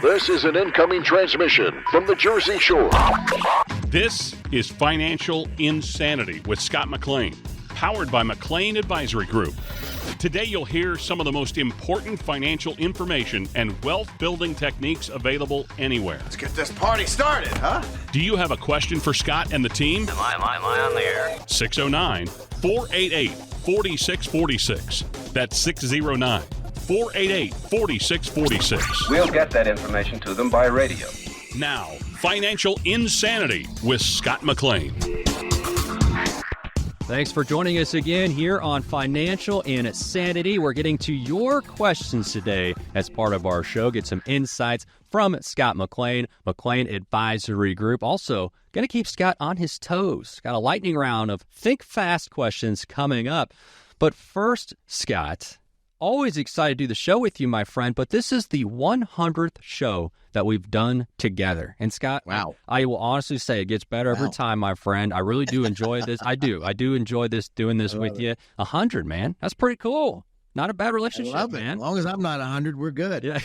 This is an incoming transmission from the Jersey Shore. This is Financial Insanity with Scott McLean, powered by McLean Advisory Group. Today you'll hear some of the most important financial information and wealth-building techniques available anywhere. Let's get this party started, huh? Do you have a question for Scott and the team? Am I on the air? 609-488-4646. That's 609-488-4646. We'll get that information to them by radio. Now, Financial Insanity with Scott McLean. Thanks for joining us again here on Financial Insanity. We're getting to your questions today as part of our show. Get some insights from Scott McLean, McLean Advisory Group. Also, going to keep Scott on his toes. Got a lightning round of think fast questions coming up. But first, Scott, always excited to do the show with you, my friend, but this is the 100th show that we've done together. And Scott, wow. I will honestly say it gets better every time, my friend. I really do enjoy this. I do enjoy doing this with you. 100, man. That's pretty cool. Not a bad relationship, I love it. man. As long as I'm not 100, we're good. Yeah,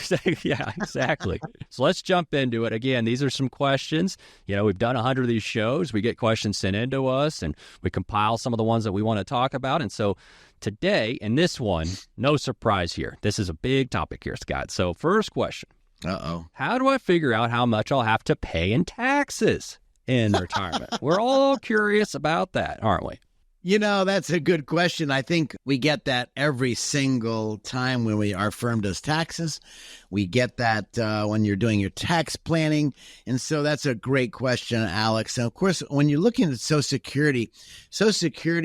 exactly. So let's jump into it. Again, these are some questions. You know, we've done 100 of these shows. We get questions sent in to us, and we compile some of the ones that we want to talk about. And so today, in this one, no surprise here. This is a big topic here, Scott. So first question. Uh-oh. How do I figure out how much I'll have to pay in taxes in retirement? We're all curious about that, aren't we? You know, that's a good question. I think we get that every single time when our firm does taxes. We get that when you're doing your tax planning. And so that's a great question, Alex. And of course, when you're looking at Social Security,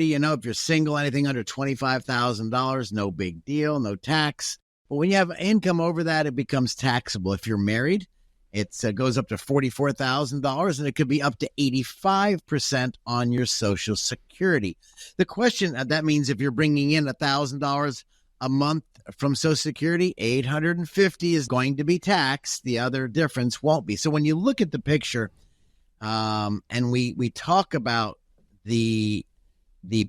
you know, if you're single, anything under $25,000, no big deal, no tax. But when you have income over that, it becomes taxable. If you're married, it goes up to $44,000, and it could be up to 85% on your Social Security. The question, that means if you're bringing in $1,000 a month from Social Security, $850 is going to be taxed. The other difference won't be. So when you look at the picture, and we talk about the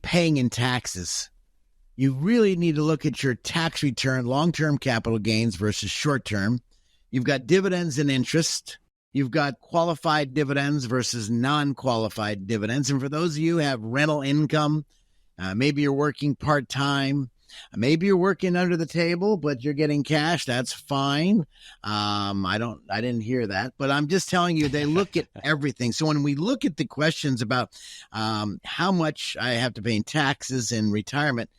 paying in taxes, you really need to look at your tax return, long-term capital gains versus short-term. You've got dividends and interest. You've got qualified dividends versus non-qualified dividends. And for those of you who have rental income, maybe you're working part-time, maybe you're working under the table, but you're getting cash. That's fine. I didn't hear that, but I'm just telling you, they look at everything. So when we look at the questions about how much I have to pay in taxes in retirement,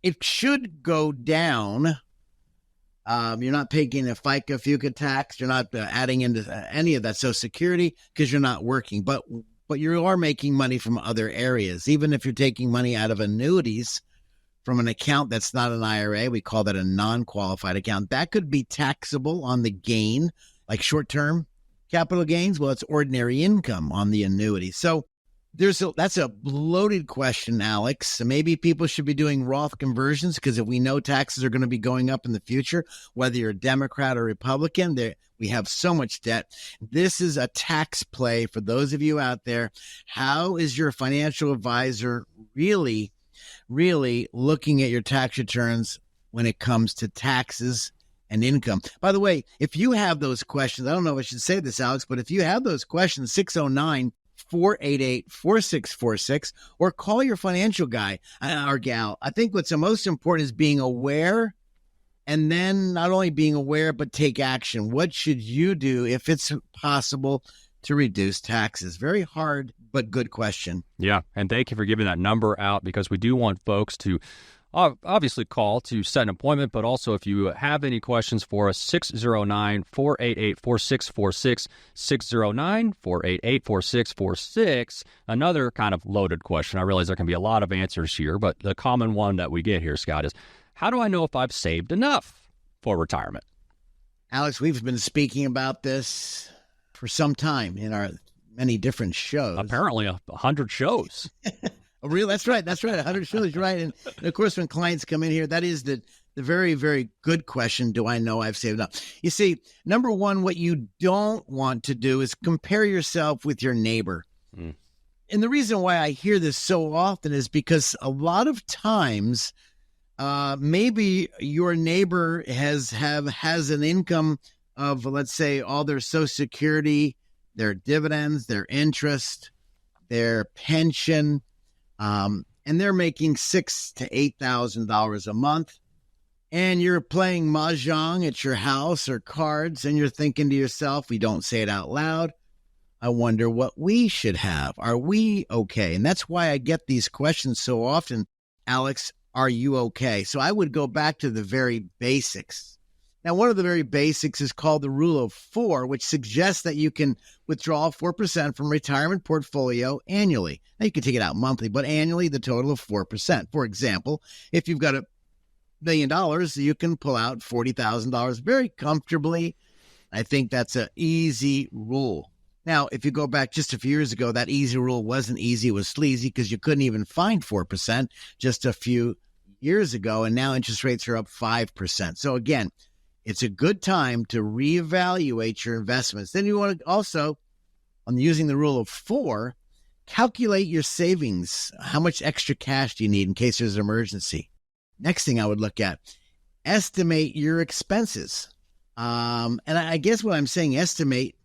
it should go down. You're not paying a FICA, FUCA tax. You're not adding into any of that Social Security because you're not working. But you are making money from other areas. Even if you're taking money out of annuities from an account that's not an IRA, we call that a non-qualified account. That could be taxable on the gain, like short-term capital gains. Well, it's ordinary income on the annuity. So that's a loaded question, Alex. Maybe people should be doing Roth conversions because if we know taxes are going to be going up in the future, whether you're a Democrat or Republican, we have so much debt. This is a tax play for those of you out there. How is your financial advisor really, really looking at your tax returns when it comes to taxes and income? By the way, if you have those questions, I don't know if I should say this, Alex, but if you have those questions, 609-488-4646, or call your financial guy or gal. I think what's the most important is being aware, and then not only being aware, but take action. What should you do if it's possible to reduce taxes? Very hard, but good question. Yeah, and thank you for giving that number out because we do want folks to obviously call to set an appointment, but also if you have any questions for us, 609-488-4646, 609-488-4646. Another kind of loaded question. I realize there can be a lot of answers here, but the common one that we get here, Scott, is how do I know if I've saved enough for retirement? Alex, we've been speaking about this for some time in our many different shows. Apparently 100 shows. Oh, really? That's right. 100 shows. You're right. And of course, when clients come in here, that is the very, very good question. Do I know I've saved up? You see, number one, what you don't want to do is compare yourself with your neighbor. And the reason why I hear this so often is because a lot of times, maybe your neighbor has an income of, let's say, all their Social Security, their dividends, their interest, their pension, and they're making $6,000 to $8,000 a month, and you're playing mahjong at your house or cards, and you're thinking to yourself, we don't say it out loud, I wonder what we should have. Are we okay? And that's why I get these questions so often, Alex, are you okay? So I would go back to the very basics. Now, one of the very basics is called the rule of 4, which suggests that you can withdraw 4% from retirement portfolio annually. Now, you can take it out monthly, but annually, the total of 4%. For example, if you've got $1 million, you can pull out $40,000 very comfortably. I think that's an easy rule. Now, if you go back just a few years ago, that easy rule wasn't easy. It was sleazy because you couldn't even find 4% just a few years ago, and now interest rates are up 5%. So again, it's a good time to reevaluate your investments. Then you want to also, on using the rule of 4, calculate your savings. How much extra cash do you need in case there's an emergency? Next thing I would look at, estimate your expenses. And I guess when I'm saying estimate,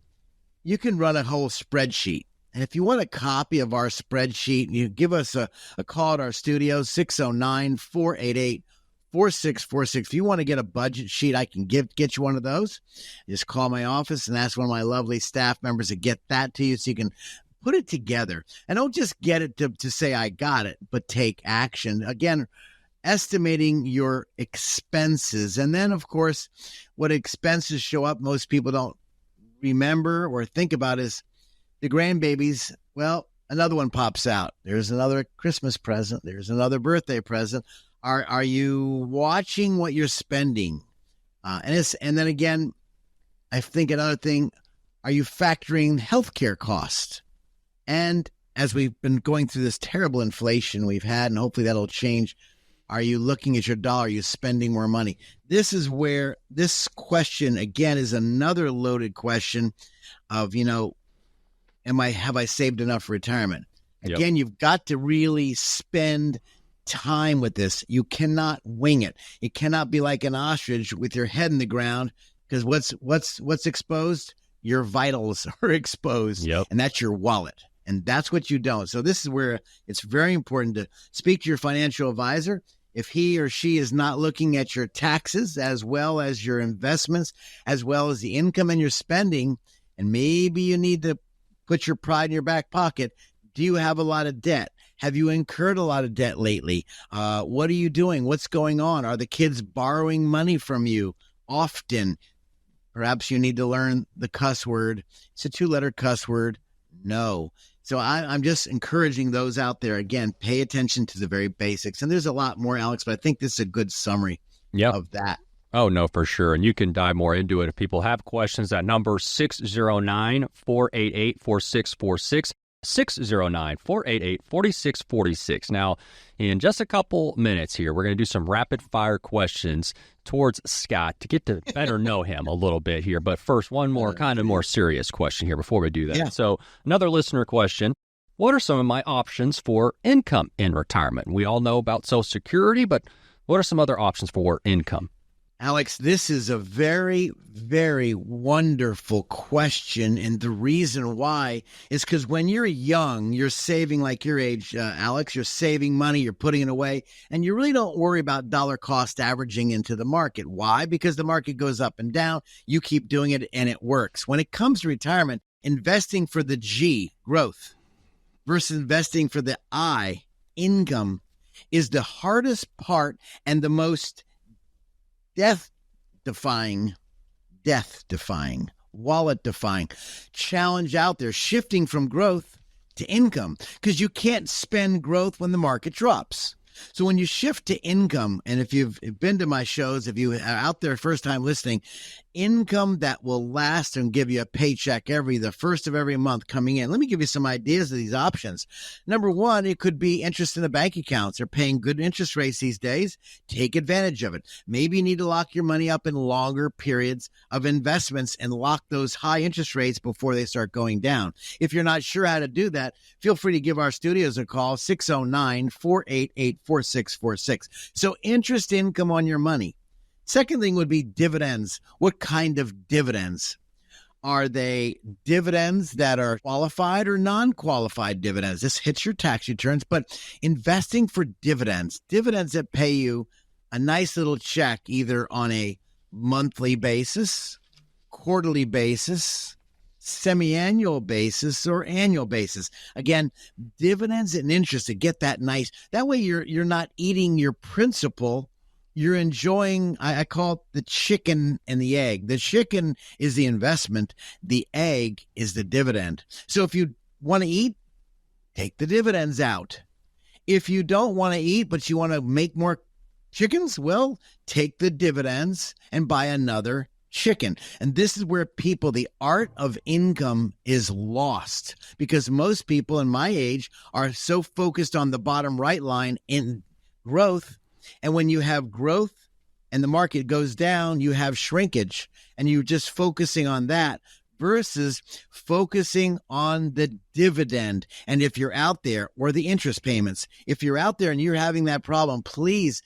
you can run a whole spreadsheet. And if you want a copy of our spreadsheet, you give us a call at our studio, 609-488-4646. If you want to get a budget sheet, I can get you one of those. Just call my office and ask one of my lovely staff members to get that to you so you can put it together. And don't just get it to say, I got it, but take action. Again, estimating your expenses. And then, of course, what expenses show up, most people don't remember or think about is the grandbabies. Well, another one pops out. There's another Christmas present. There's another birthday present. Are you watching what you're spending? And then again, I think another thing, are you factoring healthcare costs? And as we've been going through this terrible inflation we've had, and hopefully that'll change, are you looking at your dollar? Are you spending more money? This is where this question, again, is another loaded question of, have I saved enough for retirement? Yep. Again, you've got to really spend time with this. You cannot wing it. It cannot be like an ostrich with your head in the ground, because what's exposed? Your vitals are exposed, Yep. and that's your wallet. And that's what you don't. So this is where it's very important to speak to your financial advisor. If he or she is not looking at your taxes as well as your investments, as well as the income and your spending, and maybe you need to put your pride in your back pocket. Do you have a lot of debt? Have you incurred a lot of debt lately? What are you doing? What's going on? Are the kids borrowing money from you often? Perhaps you need to learn the cuss word. It's a 2-letter cuss word. No. So I'm just encouraging those out there, again, pay attention to the very basics. And there's a lot more, Alex, but I think this is a good summary of that. Oh, no, for sure. And you can dive more into it if people have questions. That number, 609-488-4646. 609-488-4646. Now, in just a couple minutes here, we're going to do some rapid-fire questions towards Scott to get to better know him a little bit here. But first, one more kind of more serious question here before we do that. Yeah. So another listener question, what are some of my options for income in retirement? We all know about Social Security, but what are some other options for income? Alex, this is a very, very wonderful question. And the reason why is because when you're young, you're saving like your age, Alex, you're saving money, you're putting it away, and you really don't worry about dollar cost averaging into the market. Why? Because the market goes up and down. You keep doing it and it works. When it comes to retirement, investing for the G, growth, versus investing for the I, income, is the hardest part and the most death-defying, wallet-defying challenge out there, shifting from growth to income, because you can't spend growth when the market drops. So when you shift to income, and if you've been to my shows, if you are out there first time listening, income that will last and give you a paycheck the first of every month coming in. Let me give you some ideas of these options. Number one, it could be interest in the bank accounts. They're paying good interest rates these days. Take advantage of it. Maybe you need to lock your money up in longer periods of investments and lock those high interest rates before they start going down. If you're not sure how to do that, feel free to give our studios a call, 609-488-4646. So interest income on your money. Second thing would be dividends. What kind of dividends? Are they dividends that are qualified or non-qualified dividends? This hits your tax returns, but investing for dividends that pay you a nice little check either on a monthly basis, quarterly basis, semi-annual basis, or annual basis. Again, dividends and interest to get that nice. That way you're not eating your principal. You're enjoying, I call it the chicken and the egg. The chicken is the investment. The egg is the dividend. So if you want to eat, take the dividends out. If you don't want to eat, but you want to make more chickens, well, take the dividends and buy another chicken. And this is where the art of income is lost, because most people in my age are so focused on the bottom right line in growth. And when you have growth and the market goes down, you have shrinkage, and you're just focusing on that versus focusing on the dividend. And if you're out there, or the interest payments, if you're out there and you're having that problem, please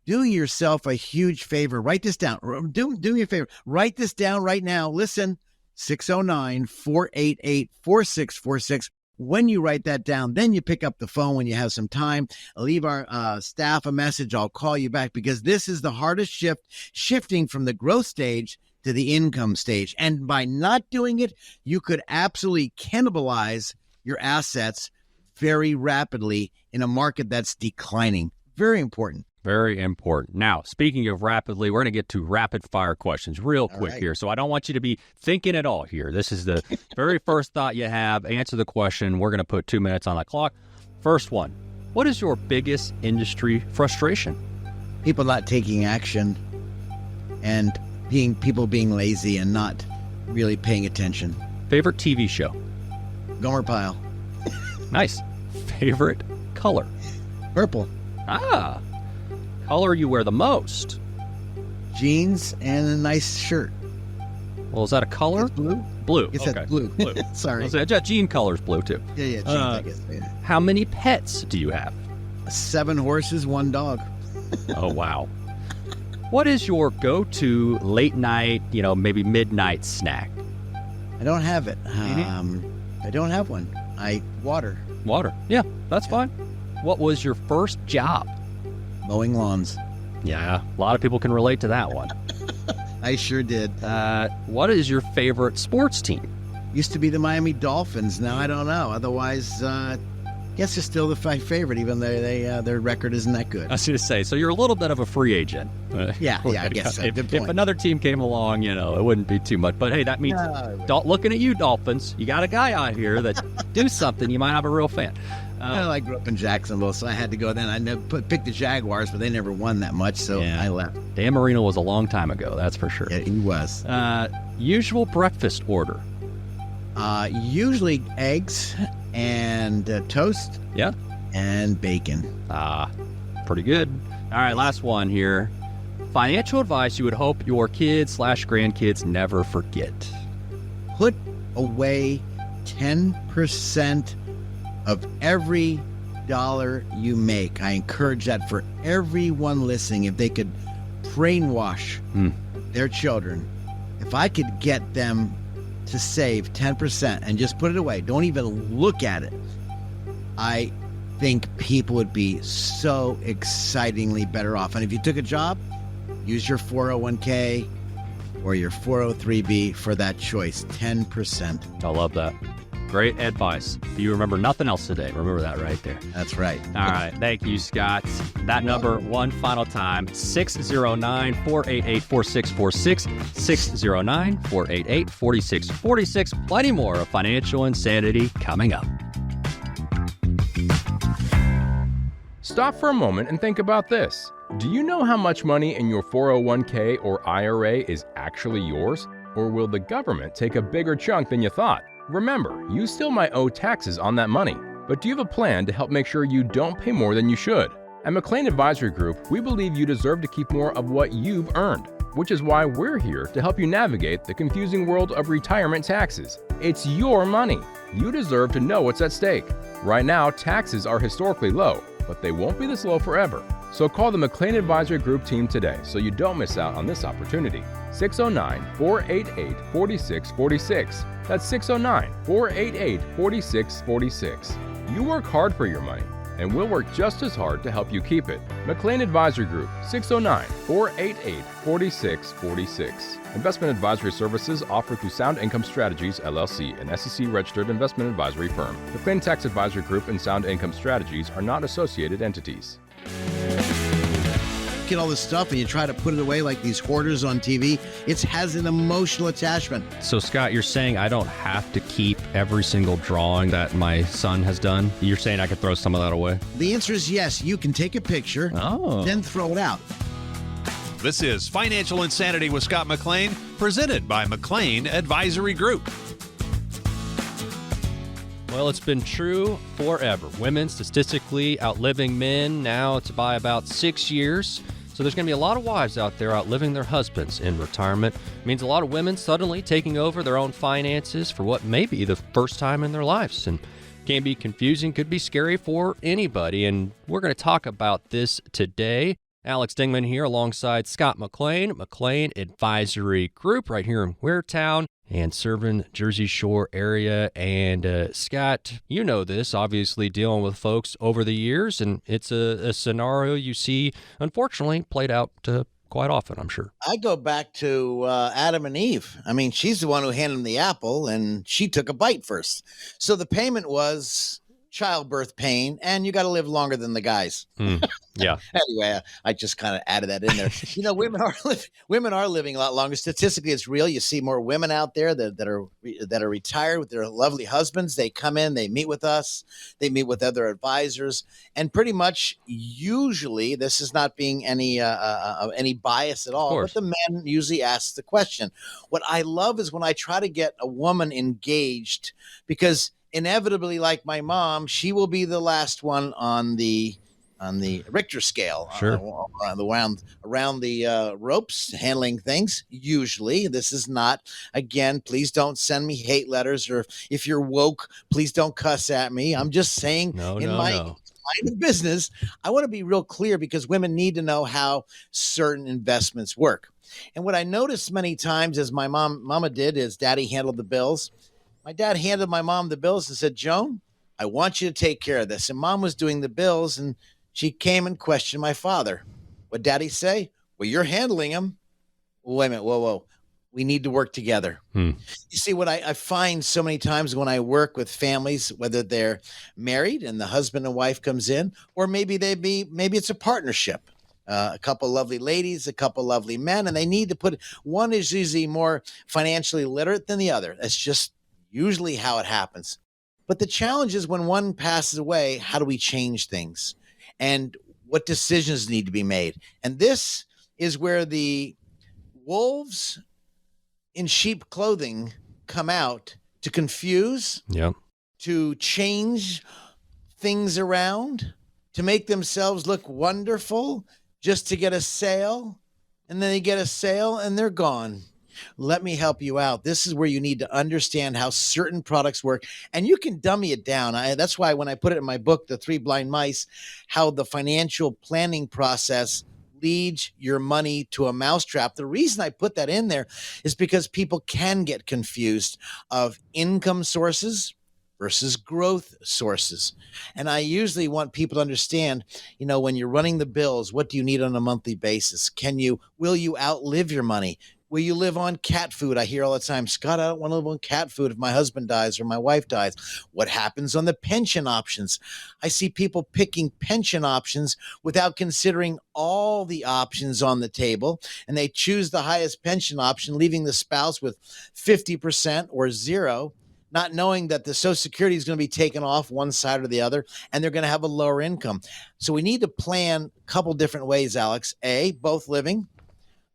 do yourself a huge favor. Write this down. Do me a favor. Write this down right now. Listen, 609-488-4646. When you write that down, then you pick up the phone when you have some time. Leave our staff a message. I'll call you back, because this is the hardest shifting from the growth stage to the income stage. And by not doing it, you could absolutely cannibalize your assets very rapidly in a market that's declining. Very important. Very important. Now, speaking of rapidly, we're going to get to rapid fire questions real quick here. So I don't want you to be thinking at all here. This is the very first thought you have. Answer the question. We're going to put 2 minutes on the clock. First one, what is your biggest industry frustration? People not taking action, and people being lazy and not really paying attention. Favorite TV show? Gomer Pyle. Nice. Favorite color? Purple. Ah. Color you wear the most? Jeans and a nice shirt. Well, is that a color? It's blue. Blue. It's okay. blue. Sorry. Jean color's blue too. Yeah, jeans, I guess. Yeah. How many pets do you have? 7 horses, 1 dog. Oh, wow. What is your go-to late night, maybe midnight snack? I don't have it. I don't have one. Water. Water. Yeah, that's fine. What was your first job? Mowing lawns. Yeah, a lot of people can relate to that one. I sure did. What is your favorite sports team? Used to be the Miami Dolphins. Now I don't know. Otherwise, guess they're still the favorite, even though their record isn't that good. I was going to say, so you're a little bit of a free agent. Yeah, I guess so. If another team came along, it wouldn't be too much. But hey, that means looking at you, Dolphins, you got a guy out here that do something. You might have a real fan. I grew up in Jacksonville, so I had to go then. I picked the Jaguars, but they never won that much, so I left. Dan Marino was a long time ago, that's for sure. Yeah, he was. Usual breakfast order? Usually eggs and toast. Yeah. And bacon. Pretty good. All right, last one here. Financial advice you would hope your kids/grandkids never forget. Put away 10% of every dollar you make. I encourage that for everyone listening. If they could brainwash their children, if I could get them to save 10% and just put it away, don't even look at it, I think people would be so excitingly better off. And if you took a job, use your 401k or your 403b for that choice, 10%. I love that. Great advice. If you remember nothing else today, remember that right there. That's right. All right. Thank you, Scott. That number one final time, 609-488-4646, 609-488-4646. Plenty more of Financial Insanity coming up. Stop for a moment and think about this. Do you know how much money in your 401k or IRA is actually yours? Or will the government take a bigger chunk than you thought? Remember, you still might owe taxes on that money, but do you have a plan to help make sure you don't pay more than you should? At McLean Advisory Group, we believe you deserve to keep more of what you've earned, which is why we're here to help you navigate the confusing world of retirement taxes. It's your money. You deserve to know what's at stake. Right now, taxes are historically low, but they won't be this low forever. So call the McLean Advisory Group team today so you don't miss out on this opportunity. 609-488-4646. That's 609-488-4646. You work hard for your money, and we'll work just as hard to help you keep it. McLean Advisory Group, 609-488-4646. Investment advisory services offered through Sound Income Strategies, LLC, an SEC-registered investment advisory firm. McLean Tax Advisory Group and Sound Income Strategies are not associated entities. Get all this stuff and you try to put it away like these hoarders on TV. It has an emotional attachment. So, Scott, you're saying I don't have to keep every single drawing that my son has done? You're saying I could throw some of that away? The answer is yes. You can take a picture, then throw it out. This is Financial Insanity with Scott McLean, presented by McLean Advisory Group. Well, it's been true forever. Women statistically outliving men now to by about 6 years. So there's going to be a lot of wives out there outliving their husbands in retirement. It means a lot of women suddenly taking over their own finances for what may be the first time in their lives. And can be confusing, could be scary for anybody. And we're going to talk about this today. Alex Dingman here alongside Scott McLean, McLean Advisory Group right here in Waretown and serving Jersey Shore area. And Scott, you know this, obviously dealing with folks over the years, and it's a scenario you see, unfortunately, played out quite often, I'm sure. I go back to Adam and Eve. I mean, she's the one who handed him the apple, and she took a bite first. So the payment was childbirth pain, and you got to live longer than the guys. Yeah. Anyway, I just kind of added that in there. You know, women are living a lot longer. Statistically, it's real. You see more women out there that are retired with their lovely husbands. They come in, they meet with us, they meet with other advisors, and pretty much usually this is not being any bias at all. But the men usually ask the question. What I love is when I try to get a woman engaged, because inevitably, like my mom, she will be the last one on the Richter scale, around the ropes, handling things. Usually, this is not. Again, please don't send me hate letters, or if you're woke, please don't cuss at me. I'm just saying, in my line of business, I want to be real clear because women need to know how certain investments work. And what I noticed many times, as my mama did, is Daddy handled the bills. My dad handed my mom the bills and said, "Joan, I want you to take care of this." And Mom was doing the bills, and she came and questioned my father. What'd Daddy say? "Well, you're handling them." Wait a minute. Whoa. We need to work together. You see, what I find so many times when I work with families, whether they're married and the husband and wife comes in, or maybe it's a partnership. A couple lovely ladies, a couple lovely men, and they need to one is usually more financially literate than the other. That's just usually how it happens. But the challenge is when one passes away, how do we change things? And what decisions need to be made? And this is where the wolves in sheep clothing come out to confuse, to change things around, to make themselves look wonderful, just to get a sale. And then they get a sale and they're gone. Let me help you out. This is where you need to understand how certain products work, and you can dummy it down. That's why when I put it in my book, The Three Blind Mice, how the financial planning process leads your money to a mousetrap. The reason I put that in there is because people can get confused of income sources versus growth sources. And I usually want people to understand, when you're running the bills, what do you need on a monthly basis? Will you outlive your money? Will you live on cat food? I hear all the time, "Scott, I don't want to live on cat food if my husband dies or my wife dies." What happens on the pension options? I see people picking pension options without considering all the options on the table, and they choose the highest pension option, leaving the spouse with 50% or zero, not knowing that the Social Security is going to be taken off one side or the other, and they're going to have a lower income. So we need to plan a couple different ways, Alex. Both living,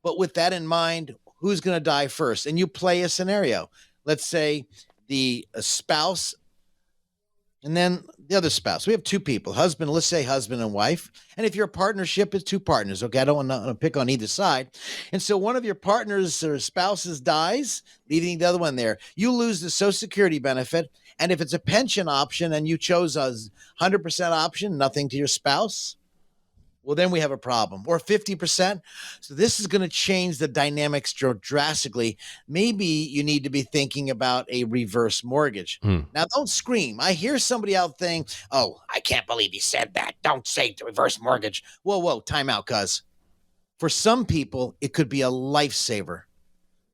but with that in mind, who's going to die first? And you play a scenario. Let's say the spouse and then the other spouse. We have two people, let's say husband and wife. And if your partnership is two partners, okay, I don't want to pick on either side. And so one of your partners or spouses dies, leaving the other one there. You lose the Social Security benefit. And if it's a pension option and you chose a 100% option, nothing to your spouse, well, then we have a problem. Or 50%. So this is going to change the dynamics drastically. Maybe you need to be thinking about a reverse mortgage. Now, don't scream. I hear somebody out saying, oh, I can't believe he said that. Don't say reverse mortgage. Whoa, time out, cuz. For some people, it could be a lifesaver.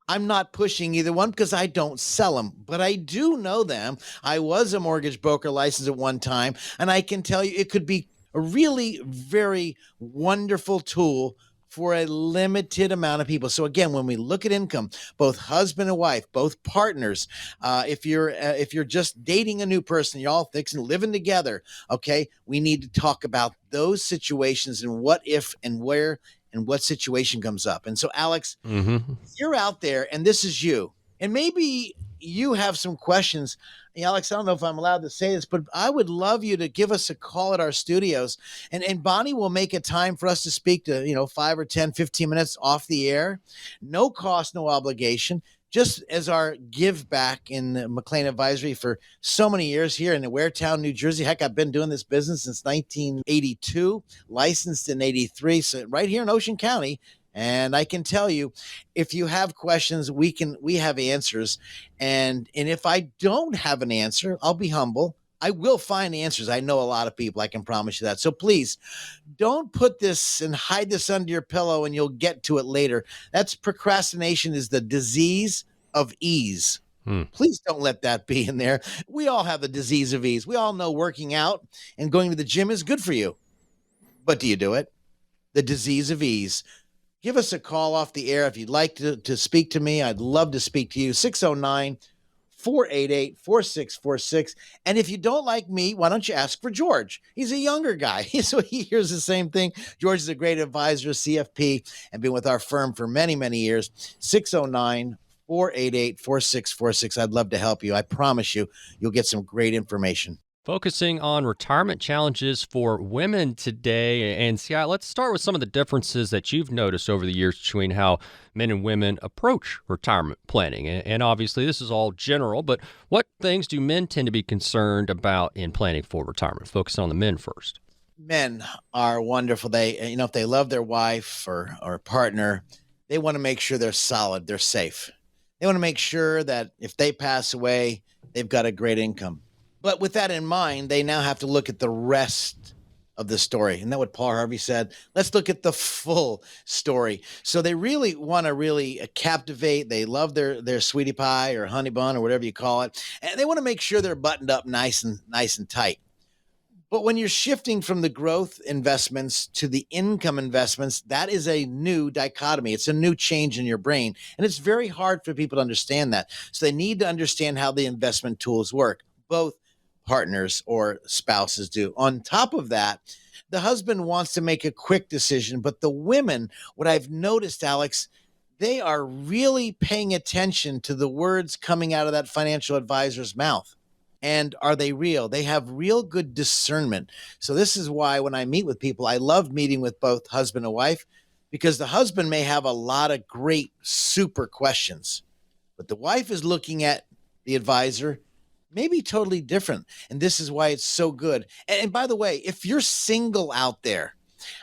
I'm not pushing either one because I don't sell them, but I do know them. I was a mortgage broker licensed at one time, and I can tell you it could be a really very wonderful tool for a limited amount of people. So again, when we look at income, both husband and wife, both partners, if you're just dating a new person, you're all fixing living together, okay, we need to talk about those situations and what if and where and what situation comes up. And so, Alex, you're out there, and this is you, and maybe you have some questions. Hey, Alex, I don't know if I'm allowed to say this, but I would love you to give us a call at our studios, and Bonnie will make a time for us to speak to, 5 or 10, 15 minutes off the air. No cost, no obligation, just as our give back in McLean Advisory for so many years here in Waretown, New Jersey. Heck, I've been doing this business since 1982, licensed in 83, so right here in Ocean County. And I can tell you, if you have questions, we have answers. And if I don't have an answer, I'll be humble. I will find answers. I know a lot of people. I can promise you that. So please don't put this and hide this under your pillow and you'll get to it later. That's procrastination is the disease of ease. Please don't let that be in there. We all have the disease of ease. We all know working out and going to the gym is good for you. But do you do it? The disease of ease. Give us a call off the air if you'd like to speak to me. I'd love to speak to you. 609-488-4646. And if you don't like me, why don't you ask for George? He's a younger guy, so he hears the same thing. George is a great advisor, CFP, and been with our firm for many, many years. 609-488-4646. I'd love to help you. I promise you, you'll get some great information. Focusing on retirement challenges for women today. And Scott, let's start with some of the differences that you've noticed over the years between how men and women approach retirement planning. And obviously, this is all general, but what things do men tend to be concerned about in planning for retirement? Focus on the men first. Men are wonderful. They, if they love their wife or partner, they want to make sure they're solid, they're safe. They want to make sure that if they pass away, they've got a great income. But with that in mind, they now have to look at the rest of the story. Isn't that what Paul Harvey said? Let's look at the full story. So they really want to captivate. They love their sweetie pie or honey bun or whatever you call it. And they want to make sure they're buttoned up nice and tight. But when you're shifting from the growth investments to the income investments, that is a new dichotomy. It's a new change in your brain. And it's very hard for people to understand that. So they need to understand how the investment tools work. Both partners or spouses do. On top of that, the husband wants to make a quick decision, but the women, what I've noticed, Alex, they are really paying attention to the words coming out of that financial advisor's mouth. And are they real? They have real good discernment. So this is why when I meet with people, I love meeting with both husband and wife, because the husband may have a lot of great, super questions, but the wife is looking at the advisor maybe totally different. And this is why it's so good. And by the way, if you're single out there,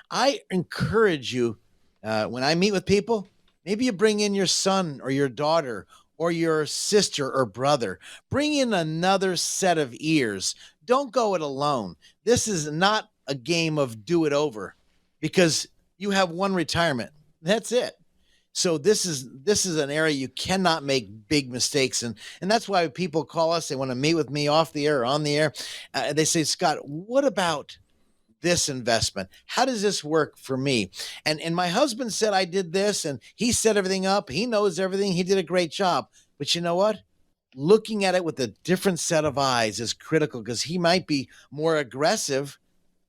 I encourage you, when I meet with people, maybe you bring in your son or your daughter or your sister or brother. Bring in another set of ears. Don't go it alone. This is not a game of do it over because you have one retirement. That's it. So this is an area you cannot make big mistakes in. And that's why people call us. They want to meet with me off the air or on the air. They say, Scott, what about this investment? How does this work for me? And my husband said I did this and he set everything up. He knows everything. He did a great job. But you know what? Looking at it with a different set of eyes is critical because he might be more aggressive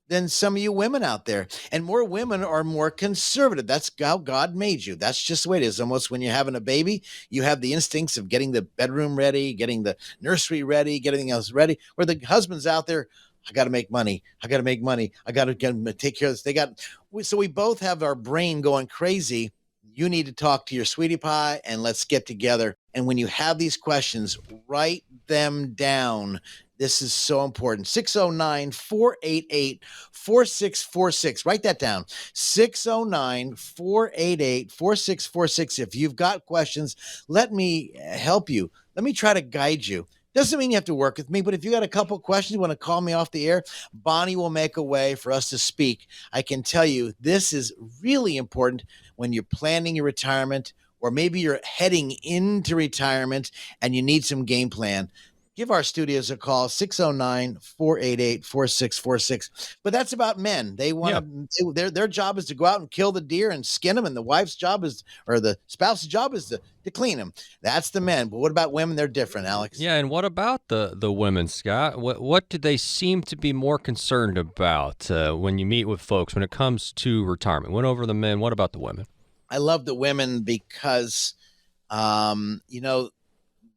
than some of you women out there. And more women are more conservative. That's how God made you. That's just the way it is. Almost when you're having a baby, you have the instincts of getting the bedroom ready, getting the nursery ready, getting everything else ready. Where the husband's out there, I got to make money. I got to make money. I got to take care of this. So we both have our brain going crazy. You need to talk to your sweetie pie and let's get together. And when you have these questions, write them down. This is so important. 609-488-4646. Write that down. 609-488-4646. If you've got questions, let me help you. Let me try to guide you. Doesn't mean you have to work with me, but if you got a couple questions, you want to call me off the air, Bonnie will make a way for us to speak. I can tell you this is really important when you're planning your retirement, or maybe you're heading into retirement and you need some game plan. Give our studios a call, 609-488-4646. But that's about men. They want to, their job is to go out and kill the deer and skin them, and the wife's job is, or the spouse's job is to clean them. That's the men. But what about women? They're different, Alex. Yeah, and what about the women, Scott? What do they seem to be more concerned about when you meet with folks when it comes to retirement? Went over the men. What about the women? I love the women because,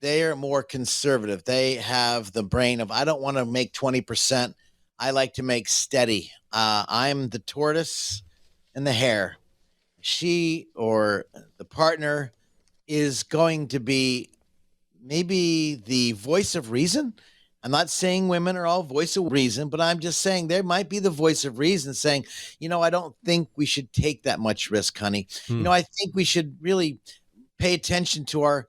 they're more conservative. They have the brain of, I don't want to make 20%. I like to make steady. I'm the tortoise and the hare. She, or the partner, is going to be maybe the voice of reason. I'm not saying women are all voice of reason, but I'm just saying there might be the voice of reason saying, I don't think we should take that much risk, honey. I think we should really pay attention to our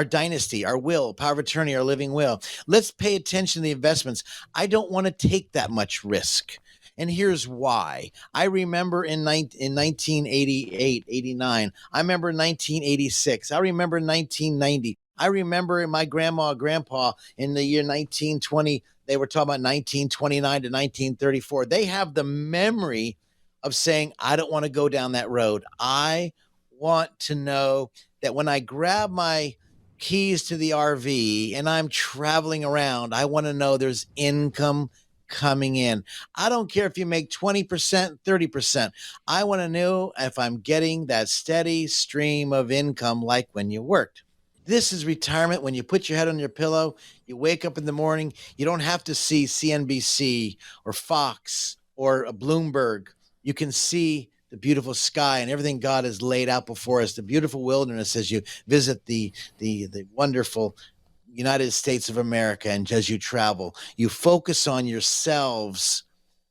dynasty, our will, power of attorney, our living will. Let's pay attention to the investments. I don't want to take that much risk. And here's why. I remember in 1988, 89. I remember 1986. I remember 1990. I remember my grandma and grandpa in the year 1920. They were talking about 1929 to 1934. They have the memory of saying, I don't want to go down that road. I want to know that when I grab my keys to the RV and I'm traveling around, I want to know there's income coming in. I don't care if you make 20%, 30%. I want to know if I'm getting that steady stream of income like when you worked. This is retirement. When you put your head on your pillow, you wake up in the morning, you don't have to see CNBC or Fox or a Bloomberg. You can see the beautiful sky and everything God has laid out before us, the beautiful wilderness as you visit the wonderful United States of America, and as you travel, you focus on yourselves,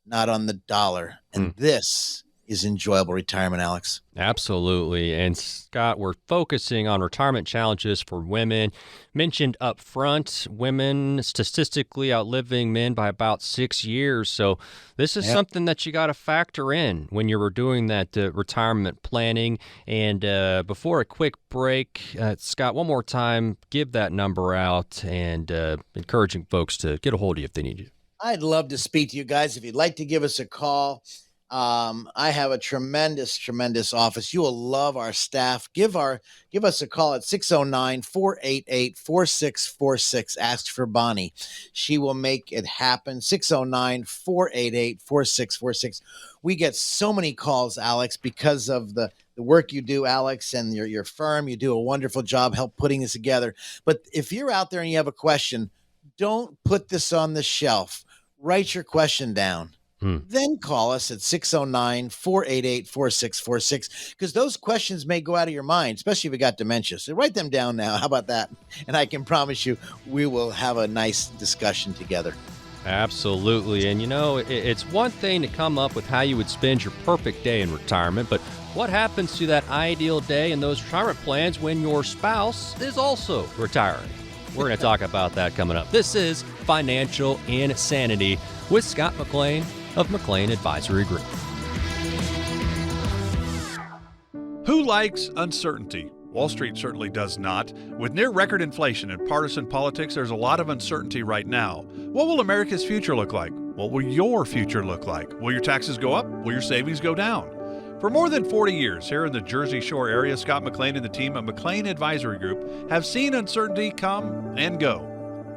not on the dollar. And this is enjoyable retirement, Alex. Absolutely. And Scott, we're focusing on retirement challenges for women. Mentioned up front, women statistically outliving men by about 6 years. So this is something that you got to factor in when you're doing that retirement planning. And before a quick break, Scott, one more time, give that number out and encouraging folks to get a hold of you if they need you. I'd love to speak to you guys. If you'd like to give us a call, I have a tremendous office. You will love our staff. Give us a call at 609-488-4646. Ask for Bonnie. She will make it happen. 609-488-4646. We get so many calls, Alex, because of the work you do, Alex, and your firm. You do a wonderful job help putting this together. But if you're out there and you have a question, don't put this on the shelf. Write your question down. Then call us at 609-488-4646, because those questions may go out of your mind, especially if you got dementia. So write them down now. How about that? And I can promise you we will have a nice discussion together. Absolutely. And it's one thing to come up with how you would spend your perfect day in retirement, but what happens to that ideal day and those retirement plans when your spouse is also retiring? We're going to talk about that coming up. This is Financial Insanity with Scott McLean of McLean Advisory Group. Who likes uncertainty? Wall Street certainly does not. With near record inflation and partisan politics, there's a lot of uncertainty right now. What will America's future look like? What will your future look like? Will your taxes go up? Will your savings go down? For more than 40 years here in the Jersey Shore area, Scott McLean and the team at McLean Advisory Group have seen uncertainty come and go.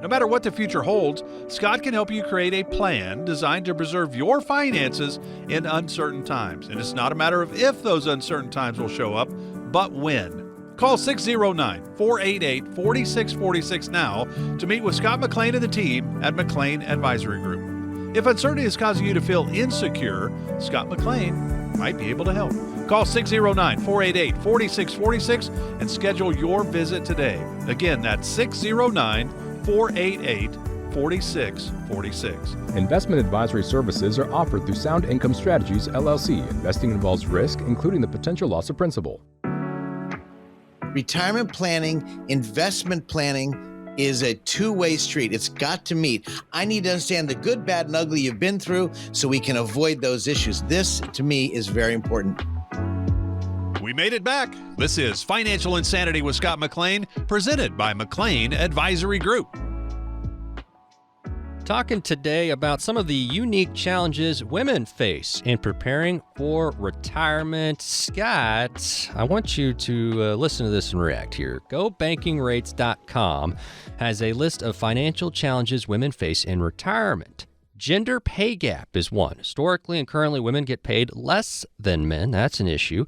No matter what the future holds, Scott can help you create a plan designed to preserve your finances in uncertain times. And it's not a matter of if those uncertain times will show up, but when. Call 609-488-4646 now to meet with Scott McLean and the team at McLean Advisory Group. If uncertainty is causing you to feel insecure, Scott McLean might be able to help. Call 609-488-4646 and schedule your visit today. Again, that's 609-488-4646. 4646. Investment advisory services are offered through Sound Income Strategies, LLC. Investing involves risk, including the potential loss of principal. Retirement planning, investment planning is a two-way street. It's got to meet. I need to understand the good, bad, and ugly you've been through so we can avoid those issues. This, to me, is very important. We made it back. This is Financial Insanity with Scott McLean, presented by McLean Advisory Group. Talking today about some of the unique challenges women face in preparing for retirement. Scott, I want you to listen to this and react here. GoBankingRates.com has a list of financial challenges women face in retirement. Gender pay gap is one. Historically and currently, women get paid less than men. That's an issue.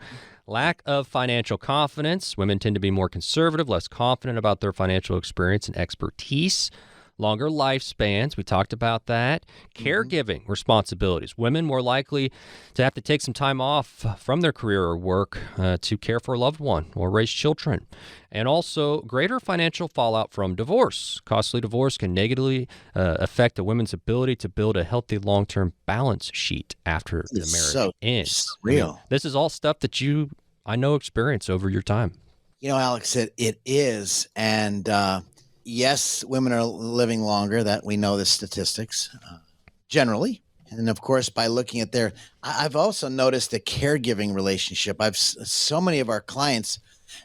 Lack of financial confidence. Women tend to be more conservative, less confident about their financial experience and expertise. Longer lifespans, we talked about that. Caregiving responsibilities. Women more likely to have to take some time off from their career or work to care for a loved one or raise children. And also greater financial fallout from divorce. Costly divorce can negatively affect a woman's ability to build a healthy long-term balance sheet after the marriage ends. Real. This is all stuff that I know, experience over your time. You know, Alex, it is. And yes, women are living longer. That we know the statistics generally. And of course, by looking at I've also noticed the caregiving relationship. So many of our clients,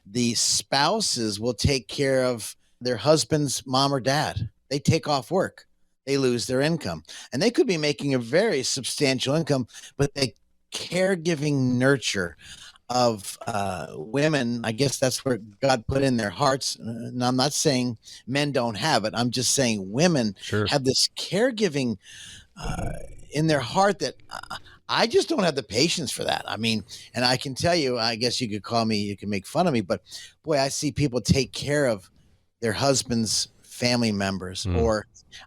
the spouses will take care of their husband's mom or dad. They take off work. They lose their income. And they could be making a very substantial income, but the caregiving nurture of women, I guess that's where God put in their hearts. And I'm not saying men don't have it. I'm just saying women have this caregiving in their heart that I just don't have the patience for that. I mean, and I can tell you, I guess you could call me, you can make fun of me, but boy, I see people take care of their husband's family members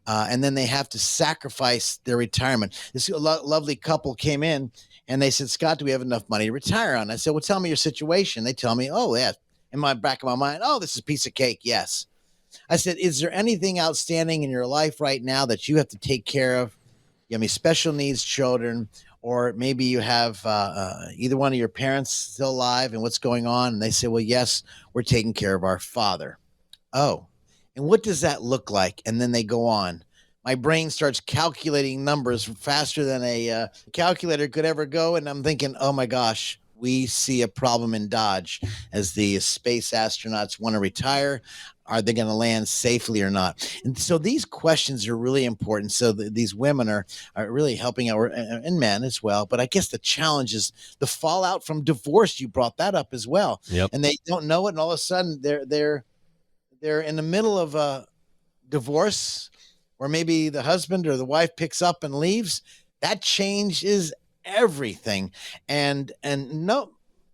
and then they have to sacrifice their retirement. This lovely couple came in and they said, Scott, do we have enough money to retire on? I said, well, tell me your situation. They tell me, oh, yeah. In my back of my mind, oh, this is a piece of cake. Yes. I said, is there anything outstanding in your life right now that you have to take care of? You have any special needs children, or maybe you have either one of your parents still alive and what's going on? And they say, well, yes, we're taking care of our father. Oh, and what does that look like? And then they go on. My brain starts calculating numbers faster than a calculator could ever go. And I'm thinking, oh, my gosh, we see a problem in Dodge as the space astronauts want to retire. Are they going to land safely or not? And so these questions are really important. So these women are really helping out, and men as well. But I guess the challenge is the fallout from divorce. You brought that up as well. Yep. And they don't know it. And all of a sudden they're in the middle of a divorce, or maybe the husband or the wife picks up and leaves. That changes everything. And no,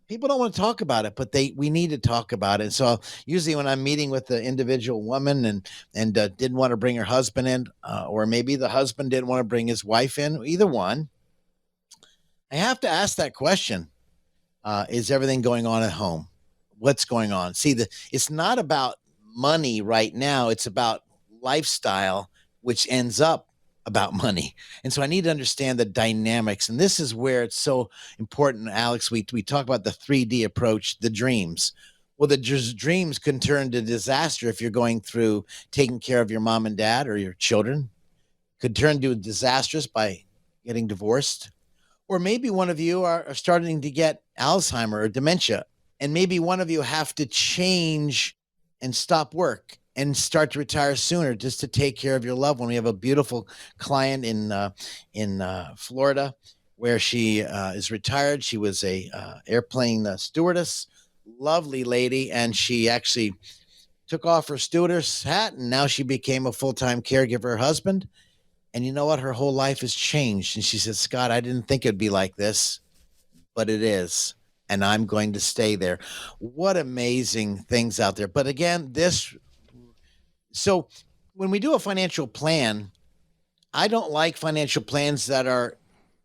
people don't want to talk about it, but we need to talk about it. So usually when I'm meeting with the individual woman and didn't want to bring her husband in, or maybe the husband didn't want to bring his wife in, either one, I have to ask that question. Is everything going on at home? What's going on? See, it's not about money right now. It's about lifestyle, which ends up about money. And so I need to understand the dynamics. And this is where it's so important, Alex. We talk about the 3D approach, the dreams. Well, the dreams can turn to disaster if you're going through taking care of your mom and dad or your children. Could turn to disastrous by getting divorced. Or maybe one of you are starting to get Alzheimer or dementia. And maybe one of you have to change and stop work and start to retire sooner just to take care of your loved one. We have a beautiful client in Florida where she is retired. She was a airplane stewardess, lovely lady, and she actually took off her stewardess hat, and now she became a full-time caregiver of her husband. And you know what? Her whole life has changed. And she said, Scott, I didn't think it'd be like this, but it is. And I'm going to stay there. What amazing things out there. But again, so when we do a financial plan, I don't like financial plans that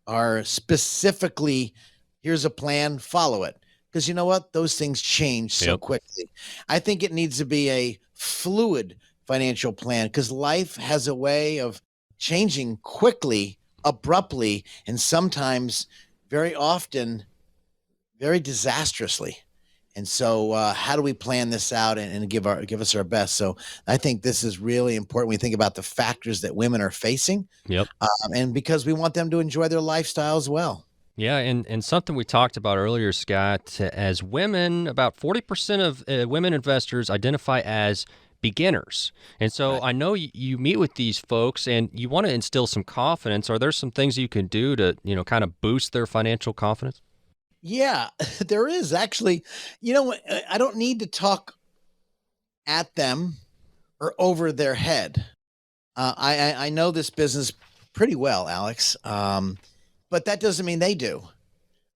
are specifically, here's a plan, follow it. Because you know what? Those things change so quickly. I think it needs to be a fluid financial plan, because life has a way of changing quickly, abruptly, and sometimes very often very disastrously. And so how do we plan this out and give us our best? So I think this is really important when we think about the factors that women are facing. Yep. And because we want them to enjoy their lifestyle as well. Yeah, and something we talked about earlier, Scott, as women, about 40% of women investors identify as beginners. And so I know you meet with these folks and you want to instill some confidence. Are there some things you can do to, kind of boost their financial confidence? Yeah, there is actually. I don't need to talk at them or over their head. I know this business pretty well, Alex, but that doesn't mean they do.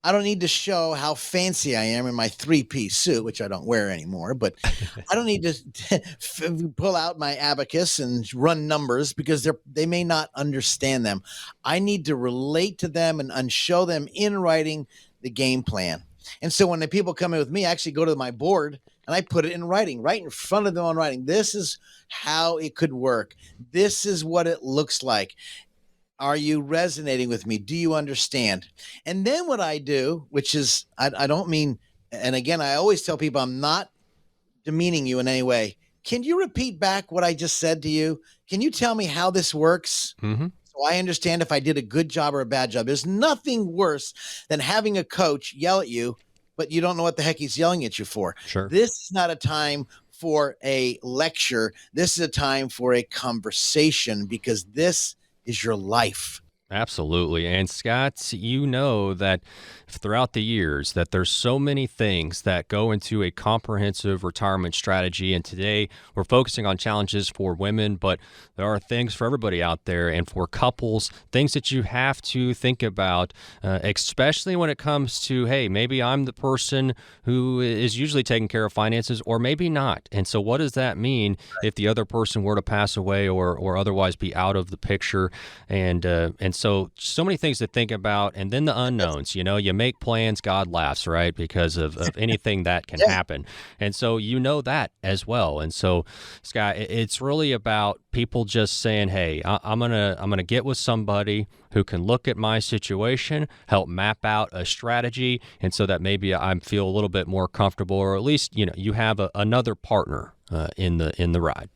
I don't need to show how fancy I am in my 3-piece suit, which I don't wear anymore, but I don't need to pull out my abacus and run numbers because they may not understand them. I need to relate to them and show them in writing the game plan. And so when the people come in with me, I actually go to my board and I put it in writing, right in front of them on writing. This is how it could work. This is what it looks like. Are you resonating with me? Do you understand? And then what I do, which is, I don't mean, and again, I always tell people I'm not demeaning you in any way. Can you repeat back what I just said to you? Can you tell me how this works? Mm-hmm. So I understand if I did a good job or a bad job. There's nothing worse than having a coach yell at you, but you don't know what the heck he's yelling at you for. Sure. This is not a time for a lecture. This is a time for a conversation because this is your life. Absolutely. And Scott, you know that throughout the years that there's so many things that go into a comprehensive retirement strategy. And today we're focusing on challenges for women, but there are things for everybody out there and for couples, things that you have to think about, especially when it comes to, hey, maybe I'm the person who is usually taking care of finances or maybe not. And so what does that mean if the other person were to pass away or otherwise be out of the picture? And so many things to think about. And then the unknowns, you make plans, God laughs, right? Because of anything that can happen. And so that as well. And so, Scott, it's really about people just saying, hey, I'm gonna get with somebody who can look at my situation, help map out a strategy, and so that maybe I feel a little bit more comfortable, or at least, you have another partner in the ride.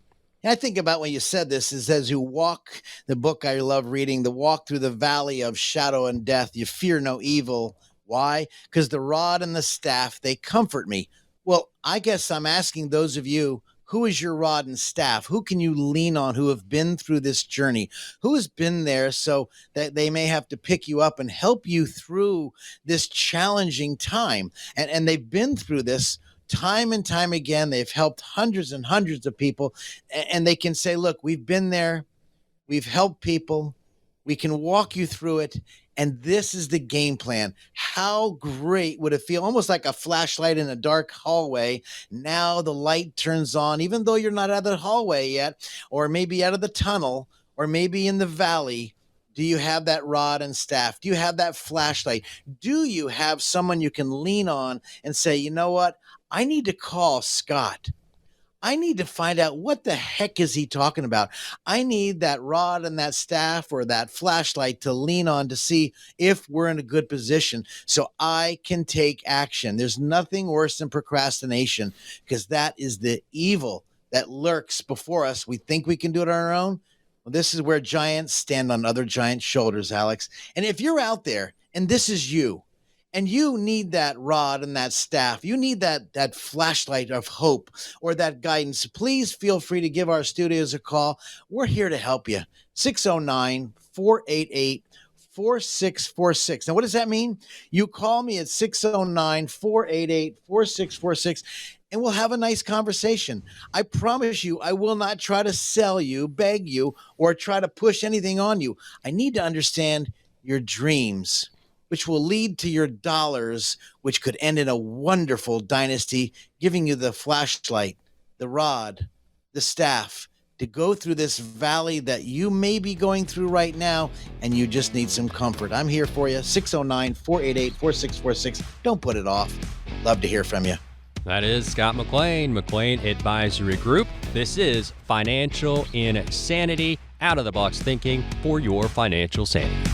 I think about when you said this is as you walk, the book I love reading, the walk through the valley of shadow and death, you fear no evil. Why? Because the rod and the staff, they comfort me. Well, I guess I'm asking those of you, who is your rod and staff? Who can you lean on who have been through this journey? Who has been there so that they may have to pick you up and help you through this challenging time? And they've been through this time and time again. They've helped hundreds and hundreds of people, and they can say, look, we've been there. We've helped people. We can walk you through it. And this is the game plan. How great would it feel? Almost like a flashlight in a dark hallway. Now the light turns on, even though you're not out of the hallway yet, or maybe out of the tunnel, or maybe in the valley. Do you have that rod and staff? Do you have that flashlight? Do you have someone you can lean on and say, you know what? I need to call Scott. I need to find out what the heck is he talking about. I need that rod and that staff or that flashlight to lean on to see if we're in a good position so I can take action. There's nothing worse than procrastination because that is the evil that lurks before us. We think we can do it on our own. Well, this is where giants stand on other giants' shoulders, Alex. And if you're out there and this is you, and you need that rod and that staff, you need that flashlight of hope or that guidance, please feel free to give our studios a call. We're here to help you. 609-488-4646. Now, what does that mean? You call me at 609-488-4646, and we'll have a nice conversation. I promise you, I will not try to sell you, beg you, or try to push anything on you. I need to understand your dreams, which will lead to your dollars, which could end in a wonderful dynasty, giving you the flashlight, the rod, the staff to go through this valley that you may be going through right now, and you just need some comfort. I'm here for you, 609-488-4646. Don't put it off. Love to hear from you. That is Scott McLean, McLean Advisory Group. This is Financial Insanity, out-of-the-box thinking for your financial sanity.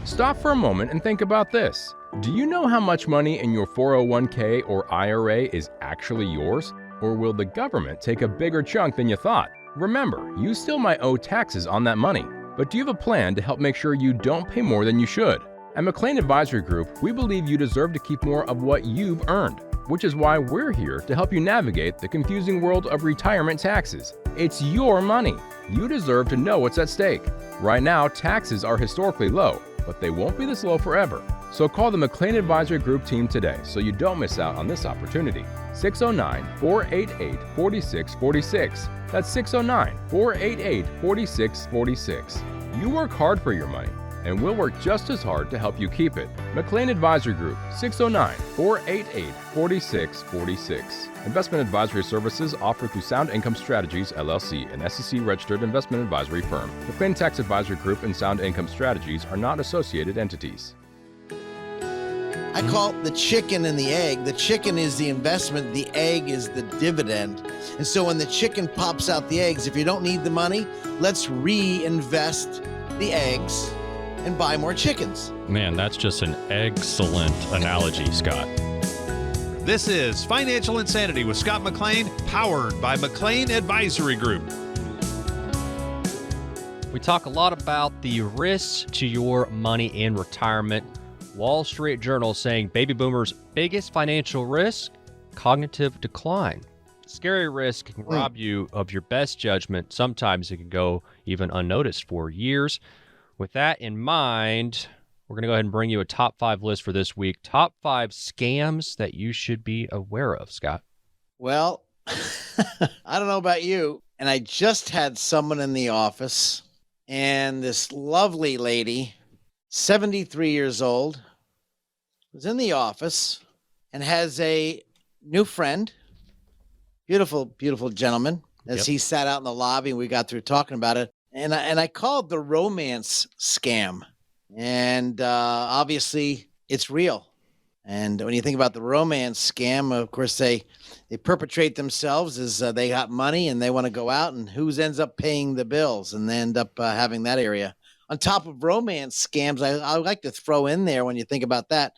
Stop for a moment and think about this. Do you know how much money in your 401k or IRA is actually yours? Or will the government take a bigger chunk than you thought? Remember, you still might owe taxes on that money, but do you have a plan to help make sure you don't pay more than you should? At McLean Advisory Group, we believe you deserve to keep more of what you've earned, which is why we're here to help you navigate the confusing world of retirement taxes. It's your money. You deserve to know what's at stake. Right now, taxes are historically low, but they won't be this low forever. So call the McLean Advisory Group team today so you don't miss out on this opportunity. 609-488-4646. That's 609-488-4646. You work hard for your money, and we'll work just as hard to help you keep it. McLean Advisory Group, 609-488-4646. Investment advisory services offered through Sound Income Strategies, LLC, an SEC-registered investment advisory firm. McLean Tax Advisory Group and Sound Income Strategies are not associated entities. I call it the chicken and the egg. The chicken is the investment, the egg is the dividend. And so when the chicken pops out the eggs, if you don't need the money, let's reinvest the eggs and buy more chickens. Man, that's just an excellent analogy, Scott. This is Financial Insanity with Scott McLean, powered by McLean Advisory Group. We talk a lot about the risks to your money in retirement. Wall Street Journal saying baby boomers' biggest financial risk, cognitive decline. Scary risk can rob you of your best judgment. Sometimes it can go even unnoticed for years. With that in mind, we're going to go ahead and bring you a top 5 list for this week. Top 5 scams that you should be aware of, Scott. Well, I don't know about you, and I just had someone in the office, and this lovely lady, 73 years old, was in the office and has a new friend, beautiful, beautiful gentleman, as he sat out in the lobby and we got through talking about it. And I called the romance scam. And obviously it's real. And when you think about the romance scam, of course, they perpetrate themselves as they got money and they want to go out, and who ends up paying the bills, and they end up having that area. On top of romance scams, I like to throw in there, when you think about that,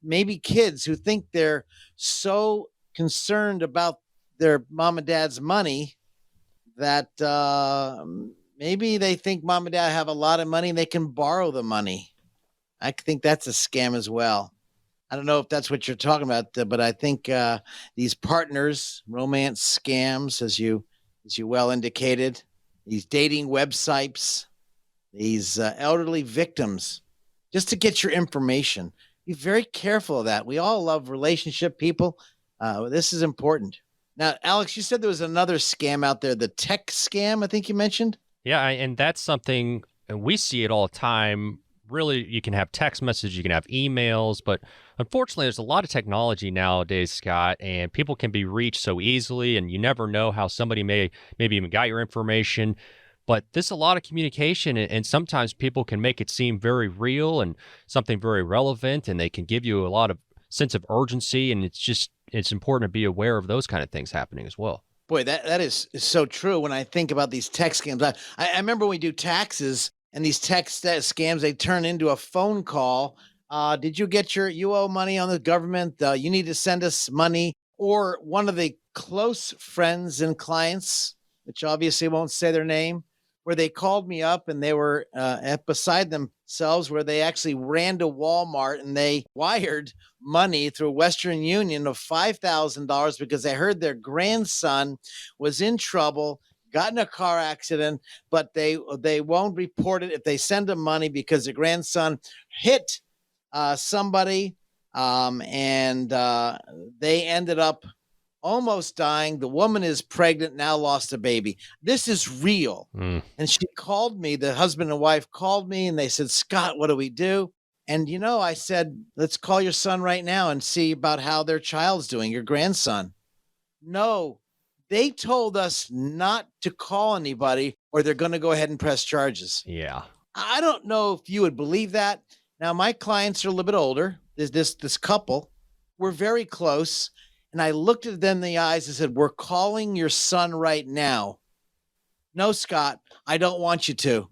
maybe kids who think they're so concerned about their mom and dad's money that maybe they think mom and dad have a lot of money and they can borrow the money. I think that's a scam as well. I don't know if that's what you're talking about, but I think these partners, romance scams, as you well indicated, these dating websites, these elderly victims, just to get your information. Be very careful of that. We all love relationship people. This is important. Now, Alex, you said there was another scam out there, the tech scam, I think you mentioned. Yeah, and that's something, and we see it all the time. Really, you can have text messages, you can have emails, but unfortunately, there's a lot of technology nowadays, Scott, and people can be reached so easily, and you never know how somebody maybe even got your information. But there's a lot of communication, and sometimes people can make it seem very real and something very relevant, and they can give you a lot of sense of urgency, and it's important to be aware of those kind of things happening as well. Boy, that is so true. When I think about these text scams, I remember when we do taxes, and these text scams, they turn into a phone call. Did you get you owe money on the government? You need to send us money. Or one of the close friends and clients, which obviously won't say their name, where they called me up and they were beside themselves, where they actually ran to Walmart and they wired money through Western Union of $5,000 because they heard their grandson was in trouble, got in a car accident, but they won't report it if they send them money because the grandson hit somebody, and they ended up almost dying. The woman is pregnant, now lost a baby. This is real. And she called me, the husband and wife called me, and they said, Scott, what do we do? And, I said, let's call your son right now and see about how their child's doing, your grandson. No, they told us not to call anybody or they're going to go ahead and press charges. Yeah. I don't know if you would believe that. Now, my clients are a little bit older. There's this couple, we're very close. And I looked at them in the eyes and said, we're calling your son right now. No, Scott, I don't want you to.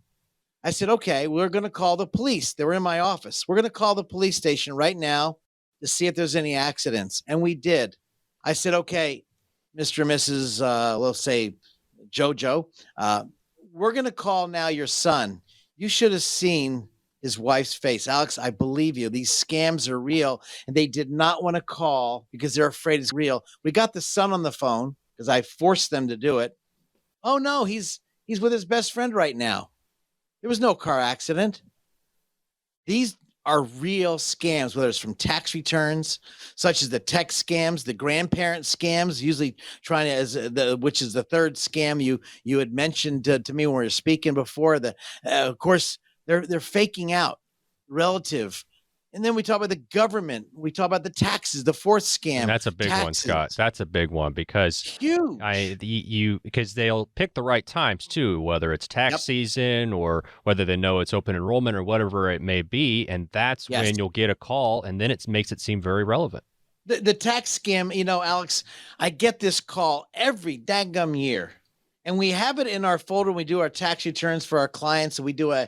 I said, okay, we're going to call the police. They were in my office. We're going to call the police station right now to see if there's any accidents. And we did. I said, okay, Mr. and Mrs., let's say JoJo, we're going to call now your son. You should have seen his wife's face. Alex, I believe you. These scams are real. And they did not want to call because they're afraid it's real. We got the son on the phone because I forced them to do it. Oh, no, he's with his best friend right now. There was no car accident. These are real scams, whether it's from tax returns, such as the tech scams, the grandparent scams, usually trying to, which is the third scam you had mentioned to me when we were speaking before. Of course, they're faking out relative. And then we talk about the government. We talk about the taxes, the fourth scam. And that's a big one, Scott. That's a big one because huge. Because they'll pick the right times too, whether it's tax season or whether they know it's open enrollment or whatever it may be, and that's when you'll get a call, and then it makes it seem very relevant. The tax scam, Alex, I get this call every daggum year. And we have it in our folder when we do our tax returns for our clients. And we do a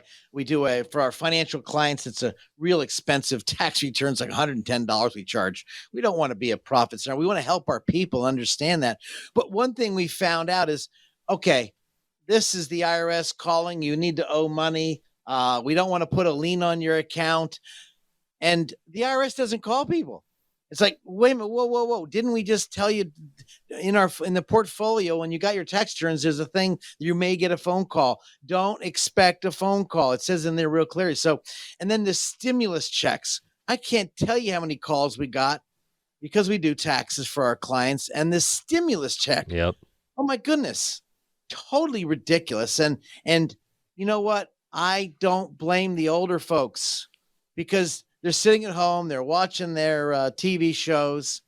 for our financial clients. It's a real expensive tax returns, like $110 we charge. We don't want to be a profit center. We want to help our people understand that. But one thing we found out is, okay, this is the IRS calling. You need to owe money. We don't want to put a lien on your account. And the IRS doesn't call people. It's like, wait a minute, whoa. Didn't we just tell you in the portfolio when you got your tax returns, there's a thing you may get a phone call. Don't expect a phone call. It says in there real clearly. So, and then the stimulus checks. I can't tell you how many calls we got because we do taxes for our clients and the stimulus check. Yep. Oh my goodness. Totally ridiculous. And you know what? I don't blame the older folks because they're sitting at home, they're watching their TV shows,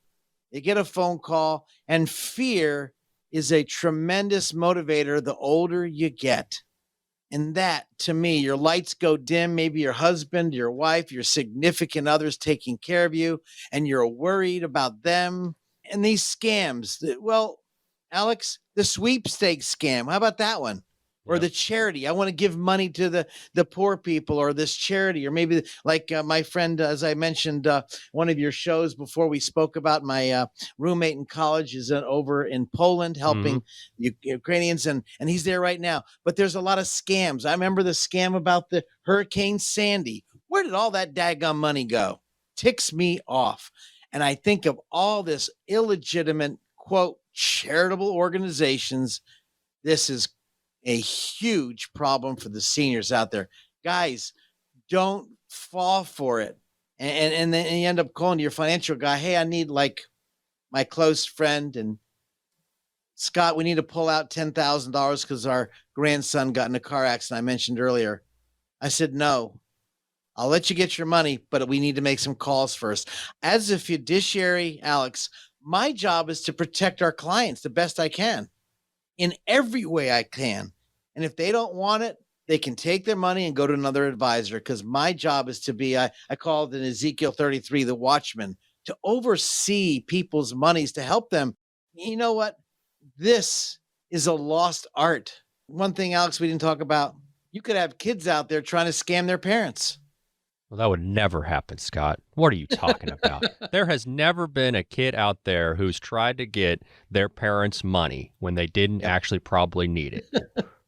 they get a phone call, and fear is a tremendous motivator the older you get. And that, to me, your lights go dim, maybe your husband, your wife, your significant others taking care of you, and you're worried about them. And these scams, well, Alex, the sweepstakes scam, how about that one? Or the charity. I want to give money to the poor people or this charity, or maybe like my friend, as I mentioned, one of your shows before we spoke about my roommate in college is over in Poland helping Ukrainians, and he's there right now. But there's a lot of scams. I remember the scam about the Hurricane Sandy. Where did all that daggum money go? Ticks me off. And I think of all this illegitimate, quote, charitable organizations. This is a huge problem for the seniors out there. Guys, don't fall for it. And then you end up calling to your financial guy, hey, I need like my close friend, and Scott, we need to pull out $10,000 because our grandson got in a car accident I mentioned earlier. I said, no, I'll let you get your money, but we need to make some calls first. As a fiduciary, Alex, my job is to protect our clients the best I can. In every way I can. And if they don't want it, they can take their money and go to another advisor, because my job is to be, I call it in Ezekiel 33, the watchman, to oversee people's monies, to help them. You know what? This is a lost art. One thing, Alex, we didn't talk about, you could have kids out there trying to scam their parents. Well, that would never happen, Scott. What are you talking about? There has never been a kid out there who's tried to get their parents' money when they didn't actually probably need it.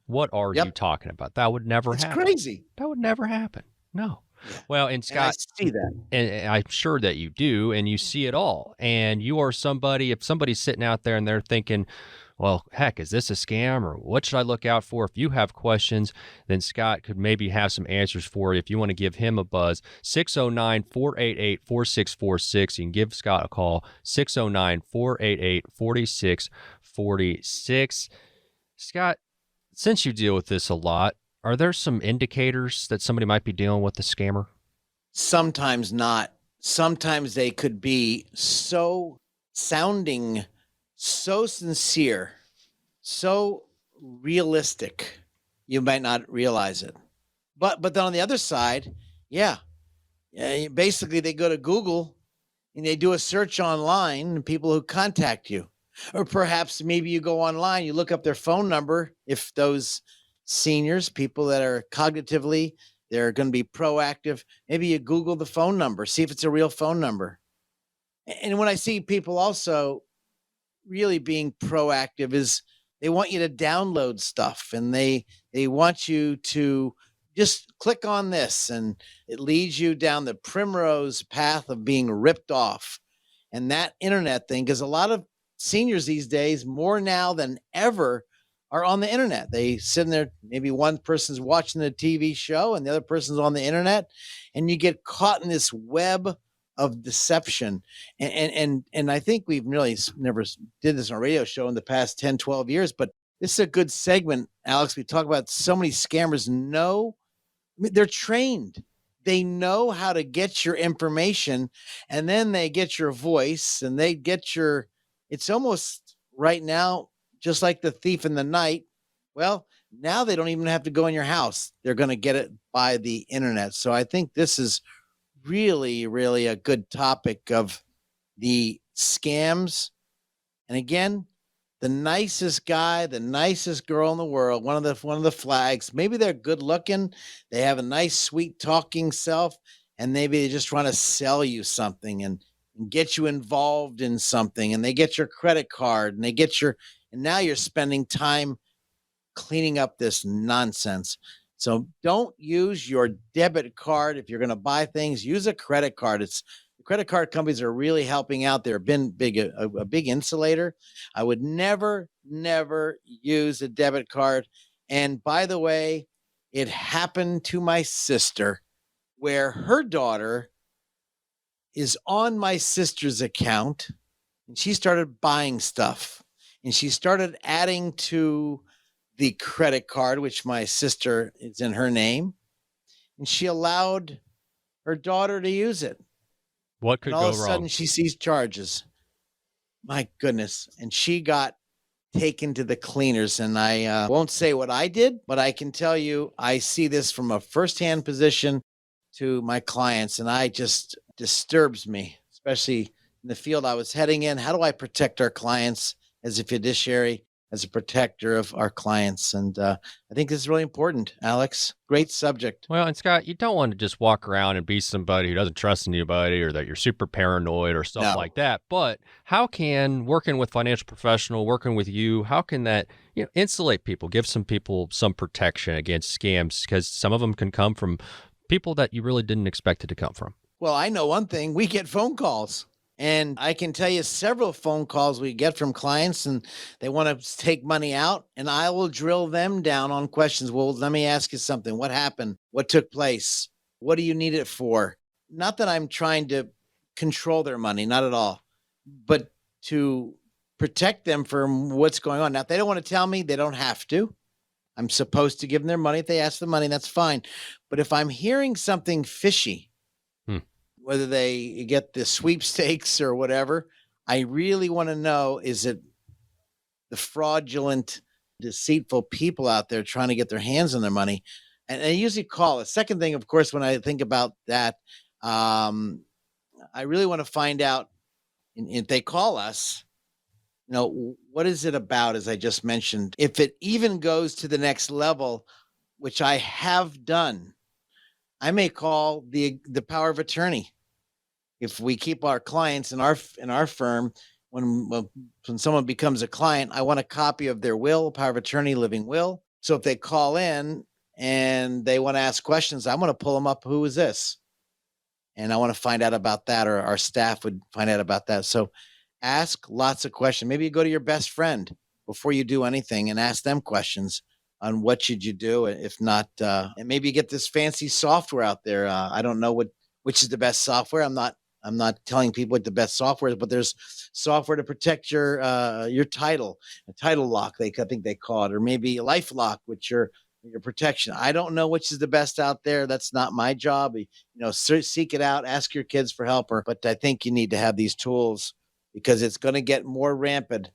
What are you talking about? That would never happen. It's crazy. That would never happen. No. Well, and Scott, and I see that. And I'm sure that you do, and you see it all. And you are somebody, if somebody's sitting out there and they're thinking, well, heck, is this a scam, or what should I look out for? If you have questions, then Scott could maybe have some answers for you. If you want to give him a buzz, 609-488-4646. You can give Scott a call, 609-488-4646. Scott, since you deal with this a lot, are there some indicators that somebody might be dealing with a scammer? Sometimes not. Sometimes they could be sounding so sincere, so realistic, you might not realize it. But then on the other side, basically they go to Google and they do a search online, and people who contact you. Or perhaps maybe you go online, you look up their phone number. If those seniors, people that are cognitively, they're going to be proactive, maybe you Google the phone number, see if it's a real phone number. And when I see people also really being proactive is they want you to download stuff, and they want you to just click on this, and it leads you down the primrose path of being ripped off. And that internet thing, because a lot of seniors these days, more now than ever, are on the internet. They sit in there, maybe one person's watching the TV show and the other person's on the internet, and you get caught in this web of deception. And I think we've really never did this on a radio show in the past 10, 12 years, but this is a good segment, Alex. We talk about so many scammers they're trained. They know how to get your information, and then they get your voice, and they get it's almost right now, just like the thief in the night. Well, now they don't even have to go in your house. They're going to get it by the internet. So I think this is really, really a good topic of the scams. And again, the nicest guy, the nicest girl in the world, one of the flags, maybe they're good looking, they have a nice, sweet talking self, and maybe they just want to sell you something and get you involved in something, and they get your credit card, and and now you're spending time cleaning up this nonsense. So don't use your debit card. If you're going to buy things, use a credit card. The credit card companies are really helping out. They've been a big insulator. I would never use a debit card. And by the way, it happened to my sister, where her daughter is on my sister's account, and she started buying stuff, and she started adding to the credit card, which my sister is in her name, and she allowed her daughter to use it. What could and all go of a sudden wrong? she sees charges. My goodness. And she got taken to the cleaners. And I won't say what I did, but I can tell you, I see this from a firsthand position to my clients, and I just disturbs me, especially in the field I was heading in. How do I protect our clients as a fiduciary, as a protector of our clients? And I think this is really important, Alex. Great subject. Well, and Scott, you don't want to just walk around and be somebody who doesn't trust anybody, or that you're super paranoid or stuff like that. But how can working with financial professional, working with you, how can that insulate people, give some people some protection against scams? Because some of them can come from people that you really didn't expect it to come from. Well, I know one thing. We get phone calls. And I can tell you several phone calls we get from clients, and they want to take money out, and I will drill them down on questions. Well, let me ask you something. What happened? What took place? What do you need it for? Not that I'm trying to control their money, not at all, but to protect them from what's going on. Now, if they don't want to tell me, they don't have to. I'm supposed to give them their money. If they ask for money, that's fine. But if I'm hearing something fishy, whether they get the sweepstakes or whatever, I really want to know, is it the fraudulent, deceitful people out there trying to get their hands on their money? And I usually call. The second thing, of course, when I think about that, I really want to find out, if they call us, what is it about, as I just mentioned? If it even goes to the next level, which I have done, I may call the power of attorney. If we keep our clients in our firm, when someone becomes a client, I want a copy of their will, power of attorney, living will. So if they call in and they want to ask questions, I want to pull them up. Who is this? And I want to find out about that, or our staff would find out about that. So ask lots of questions. Maybe you go to your best friend before you do anything and ask them questions on what should you do. If not, and maybe you get this fancy software out there. I don't know which is the best software. I'm not telling people what the best software is, but there's software to protect your title, a title lock, I think they call it, or maybe a life lock, which your protection. I don't know which is the best out there. That's not my job. Seek it out, ask your kids for help. But I think you need to have these tools, because it's going to get more rampant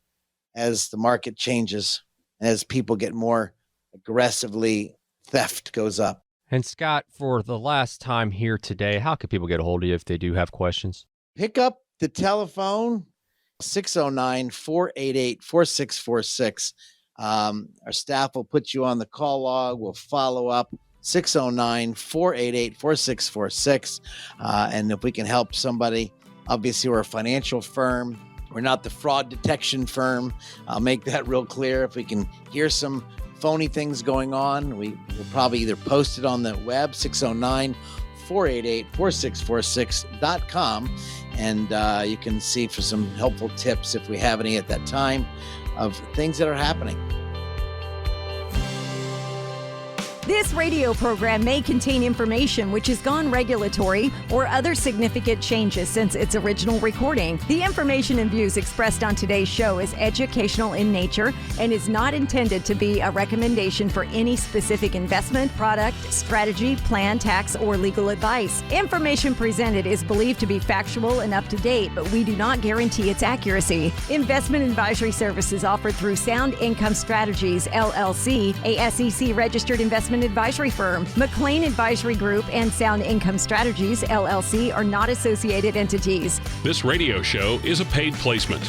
as the market changes, as people get more aggressively, theft goes up. And Scott, for the last time here today, how can people get a hold of you if they do have questions? Pick up The telephone, 609-488-4646. Our staff will put you on the call log. We'll follow up. 609-488-4646. And if we can help somebody, obviously we're a financial firm. We're not the fraud detection firm. I'll make that real clear. If we can hear some phony things going on, we will probably either post it on the web, 609-488-4646.com. And you can see for some helpful tips, if we have any at that time, of things that are happening. This radio program may contain information which has gone regulatory or other significant changes since its original recording. The information and views expressed on today's show is educational in nature and is not intended to be a recommendation for any specific investment, product, strategy, plan, tax, or legal advice. Information presented is believed to be factual and up to date, but we do not guarantee its accuracy. Investment advisory services offered through Sound Income Strategies, LLC, a SEC-registered investment advisory firm. McLean Advisory Group and Sound Income Strategies, LLC, are not associated entities. This radio show is a paid placement.